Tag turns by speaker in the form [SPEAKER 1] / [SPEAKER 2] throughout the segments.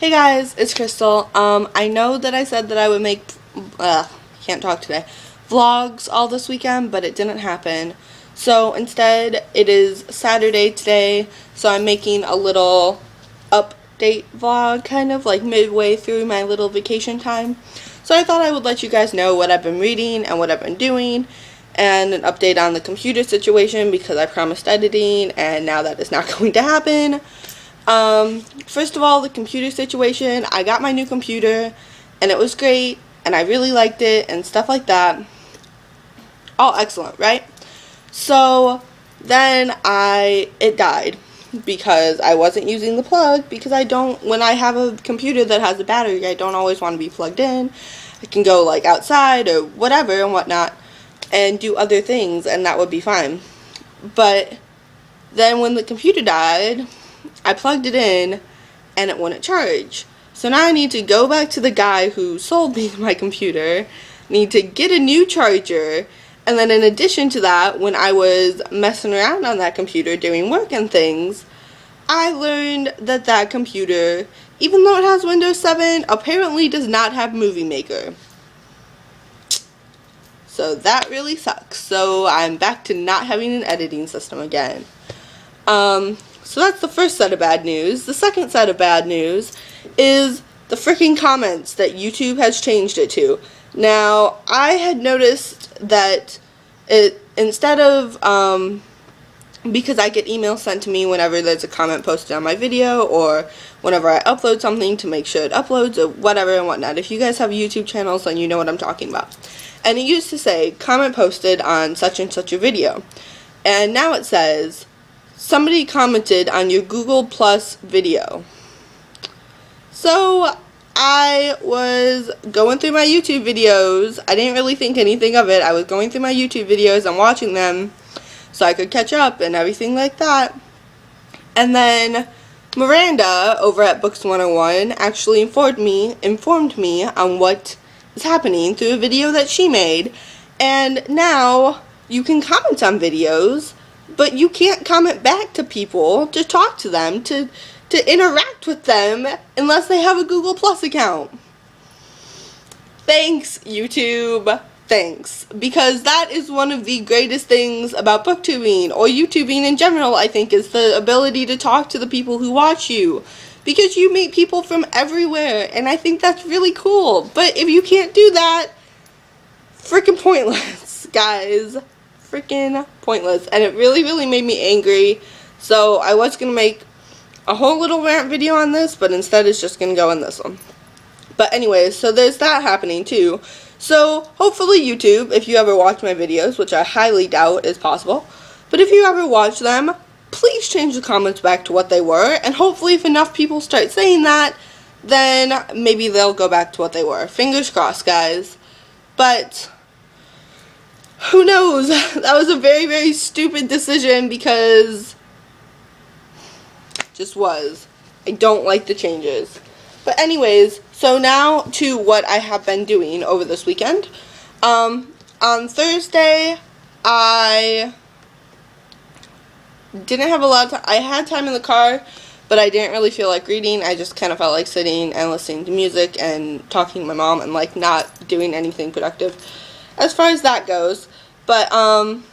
[SPEAKER 1] Hey guys, it's Crystal. I know that I said that I would make, can't talk today, vlogs all this weekend, but it didn't happen. So instead, it is Saturday today, so I'm making a little update vlog, kind of like midway through my little vacation time. So I thought I would let you guys know what I've been reading and what I've been doing, and an update on the computer situation because I promised editing, and now that is not going to happen. First of all, the computer situation, I got my new computer, and it was great, and I really liked it, and stuff like that. All excellent, right? So, then it died, because I wasn't using the plug, because when I have a computer that has a battery, I don't always want to be plugged in. I can go, like, outside, or whatever, and whatnot, and do other things, and that would be fine. But, then when the computer died, I plugged it in, and it wouldn't charge. So now I need to go back to the guy who sold me my computer, need to get a new charger, and then in addition to that, when I was messing around on that computer doing work and things, I learned that that computer, even though it has Windows 7, apparently does not have Movie Maker. So that really sucks. So I'm back to not having an editing system again. So that's the first set of bad news. The second set of bad news is the freaking comments that YouTube has changed it to. Now, I had noticed that instead of, because I get emails sent to me whenever there's a comment posted on my video, or whenever I upload something to make sure it uploads, or whatever and whatnot. If you guys have YouTube channels, then you know what I'm talking about. And it used to say, comment posted on such and such a video. And now it says, somebody commented on your Google Plus video. So, I was going through my YouTube videos. I didn't really think anything of it. I was going through my YouTube videos and watching them so I could catch up and everything like that. And then Miranda over at Books 101 actually informed me on what is happening through a video that she made. And now you can comment on videos, but you can't comment back to people, to talk to them, to interact with them, unless they have a Google Plus account. Thanks, YouTube. Thanks. Because that is one of the greatest things about booktubing, or YouTubing in general, I think, is the ability to talk to the people who watch you. Because you meet people from everywhere, and I think that's really cool. But if you can't do that, freaking pointless, guys. Freaking pointless, and it really made me angry. So I was gonna make a whole little rant video on this, but instead it's just gonna go in this one. But anyways, so there's that happening too. So hopefully YouTube, if you ever watch my videos, which I highly doubt is possible, but if you ever watch them, please change the comments back to what they were, and hopefully if enough people start saying that, then maybe they'll go back to what they were. Fingers crossed, guys. But who knows? That was a very stupid decision, because it just was. I don't like the changes. But anyways, so now to what I have been doing over this weekend. On Thursday, I didn't have a lot of time. I had time in the car, but I didn't really feel like reading. I just kind of felt like sitting and listening to music and talking to my mom and like not doing anything productive as far as that goes. But on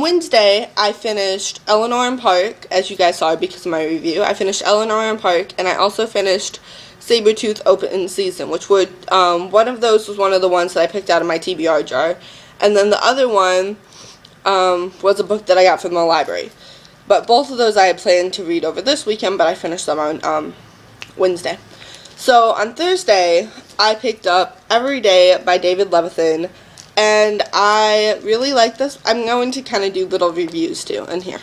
[SPEAKER 1] Wednesday, I finished Eleanor and Park, as you guys saw because of my review. I finished Eleanor and Park, and I also finished Sabretooth Open Season, which would, one of those was one of the ones that I picked out of my TBR jar. And then the other one was a book that I got from the library. But both of those I had planned to read over this weekend, but I finished them on Wednesday. So on Thursday, I picked up Every Day by David Levithan. And I really like this. I'm going to kind of do little reviews too in here.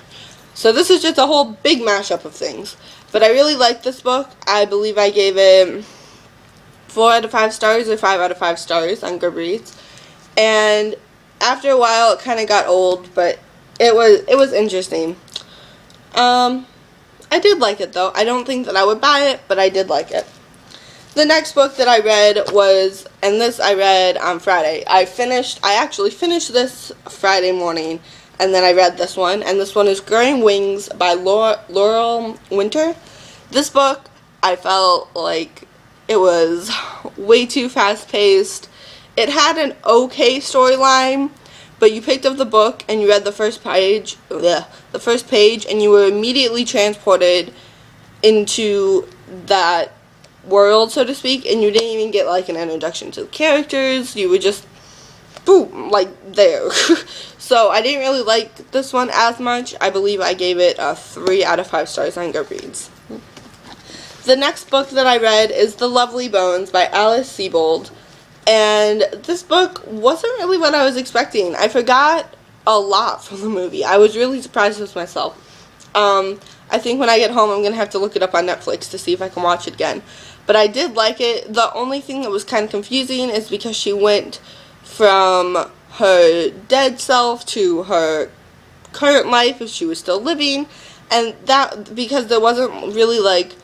[SPEAKER 1] So this is just a whole big mashup of things. But I really like this book. I believe I gave it 4 out of 5 stars or 5 out of 5 stars on Goodreads. And after a while it kind of got old, but it was interesting. I did like it though. I don't think that I would buy it, but I did like it. The next book that I read was, and this I read on Friday. I actually finished this Friday morning, and then I read this one, and this one is Growing Wings by Laurel Winter. This book I felt like it was way too fast-paced. It had an okay storyline, but you picked up the book and you read the first page, and you were immediately transported into that world, so to speak, and you didn't even get like an introduction to the characters. You were just boom, like there. So I didn't really like this one as much. I believe I gave it a 3 out of 5 stars on Goodreads. The next book that I read is The Lovely Bones by Alice Sebold. And this book wasn't really what I was expecting. I forgot a lot from the movie. I was really surprised with myself. I think when I get home I'm going to have to look it up on Netflix to see if I can watch it again. But I did like it. The only thing that was kind of confusing is because she went from her dead self to her current life if she was still living. And that, because there wasn't really like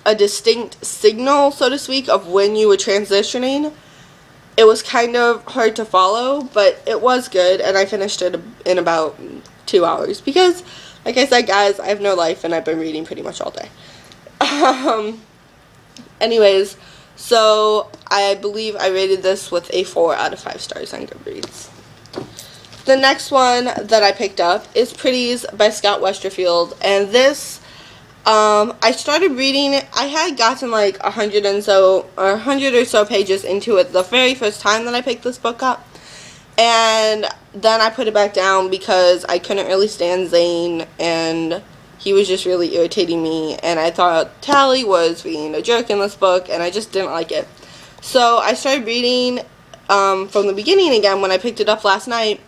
[SPEAKER 1] a distinct signal, so to speak, of when you were transitioning, it was kind of hard to follow, but it was good, and I finished it in about 2 hours, because, like I said, guys, I have no life, and I've been reading pretty much all day. Anyways, so I believe I rated this with a 4 out of 5 stars on Goodreads. The next one that I picked up is Pretties by Scott Westerfield, and this, I started reading it. I had gotten like 100 or so pages into it the very first time that I picked this book up, and then I put it back down because I couldn't really stand Zane, and he was just really irritating me, and I thought Tally was being a jerk in this book, and I just didn't like it. So I started reading from the beginning again when I picked it up last night.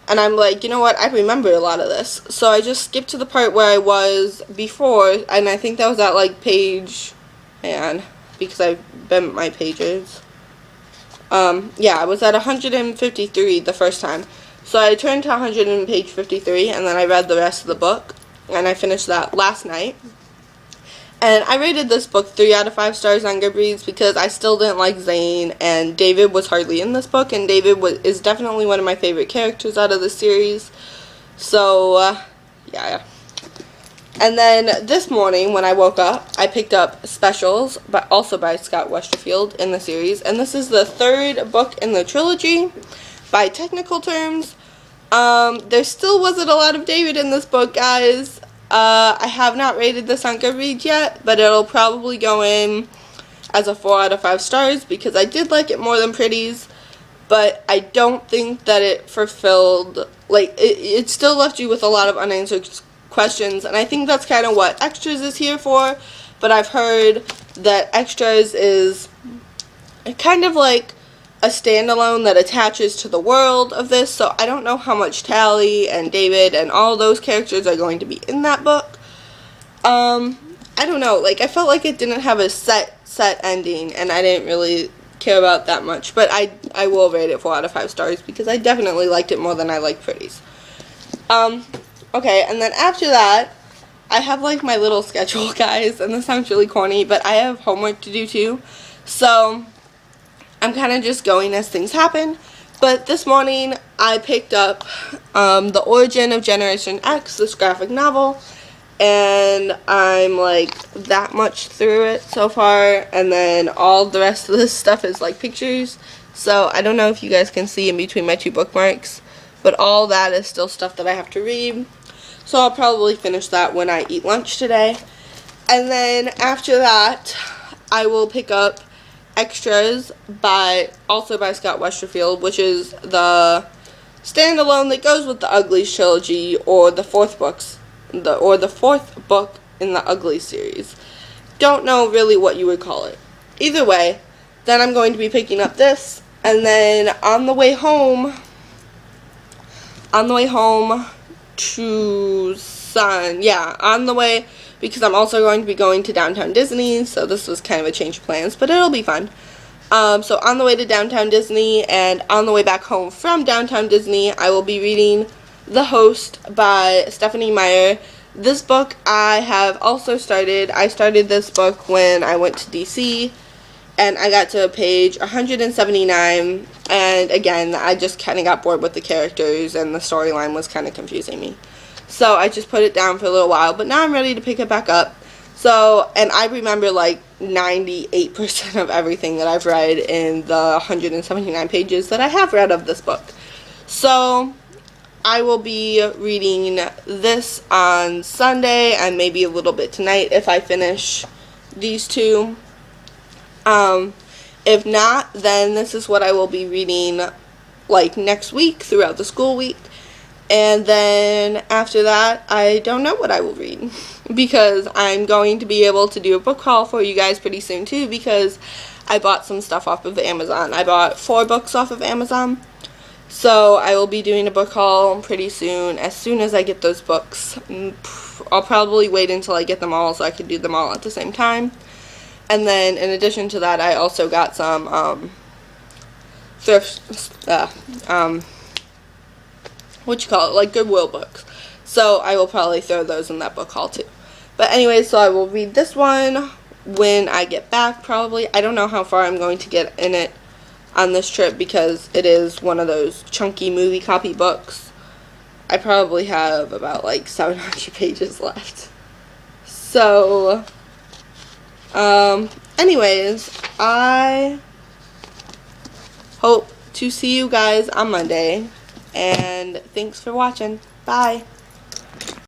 [SPEAKER 1] And I'm like, you know what, I remember a lot of this. So I just skipped to the part where I was before, and I think that was at like page, because I bent my pages. Yeah, I was at 153 the first time. So I turned to 100 and page 53, and then I read the rest of the book, and I finished that last night. And I rated this book 3 out of 5 stars on Goodreads because I still didn't like Zane, and David was hardly in this book, and David is definitely one of my favorite characters out of the series. So, yeah. And then this morning when I woke up, I picked up Specials, but also by Scott Westerfield in the series, and this is the 3rd book in the trilogy. By technical terms, there still wasn't a lot of David in this book, guys. I have not rated this on Goodreads yet, but it'll probably go in as a 4 out of 5 stars because I did like it more than Pretties, but I don't think that it fulfilled, like, it still left you with a lot of unanswered questions, and I think that's kind of what Extras is here for, but I've heard that Extras is kind of like a standalone that attaches to the world of this, so I don't know how much Tally and David and all those characters are going to be in that book. I don't know, like, I felt like it didn't have a set ending, and I didn't really care about that much, but I will rate it 4 out of 5 stars, because I definitely liked it more than I liked Pretties. Okay, and then after that, I have, like, my little schedule, guys, and this sounds really corny, but I have homework to do, too, so I'm kind of just going as things happen. But this morning I picked up The Origin of Generation X, this graphic novel, and I'm like that much through it so far, and then all the rest of this stuff is like pictures, so I don't know if you guys can see in between my 2 bookmarks, but all that is still stuff that I have to read, so I'll probably finish that when I eat lunch today. And then after that I will pick up Extras also by Scott Westerfield, which is the standalone that goes with the Uglies trilogy, or the 4th book in the Uglies series. Don't know really what you would call it. Either way, then I'm going to be picking up this, and then on the way home because I'm also going to be going to Downtown Disney, so this was kind of a change of plans, but it'll be fun. So on the way to Downtown Disney and on the way back home from Downtown Disney, I will be reading The Host by Stephanie Meyer. This book I have also started. I started this book when I went to DC, and I got to page 179, and again, I just kind of got bored with the characters, and the storyline was kind of confusing me. So I just put it down for a little while, but now I'm ready to pick it back up. So, and I remember like 98% of everything that I've read in the 179 pages that I have read of this book. So, I will be reading this on Sunday and maybe a little bit tonight if I finish these two. If not, then this is what I will be reading like next week throughout the school week. And then after that, I don't know what I will read because I'm going to be able to do a book haul for you guys pretty soon too, because I bought some stuff off of Amazon. I bought 4 books off of Amazon. So I will be doing a book haul pretty soon as I get those books. I'll probably wait until I get them all so I can do them all at the same time. And then in addition to that, I also got some like Goodwill books. So I will probably throw those in that book haul too. But anyway, so I will read this one when I get back probably. I don't know how far I'm going to get in it on this trip because it is one of those chunky movie copy books. I probably have about like 700 pages left. So, anyways, I hope to see you guys on Monday. And thanks for watching. Bye.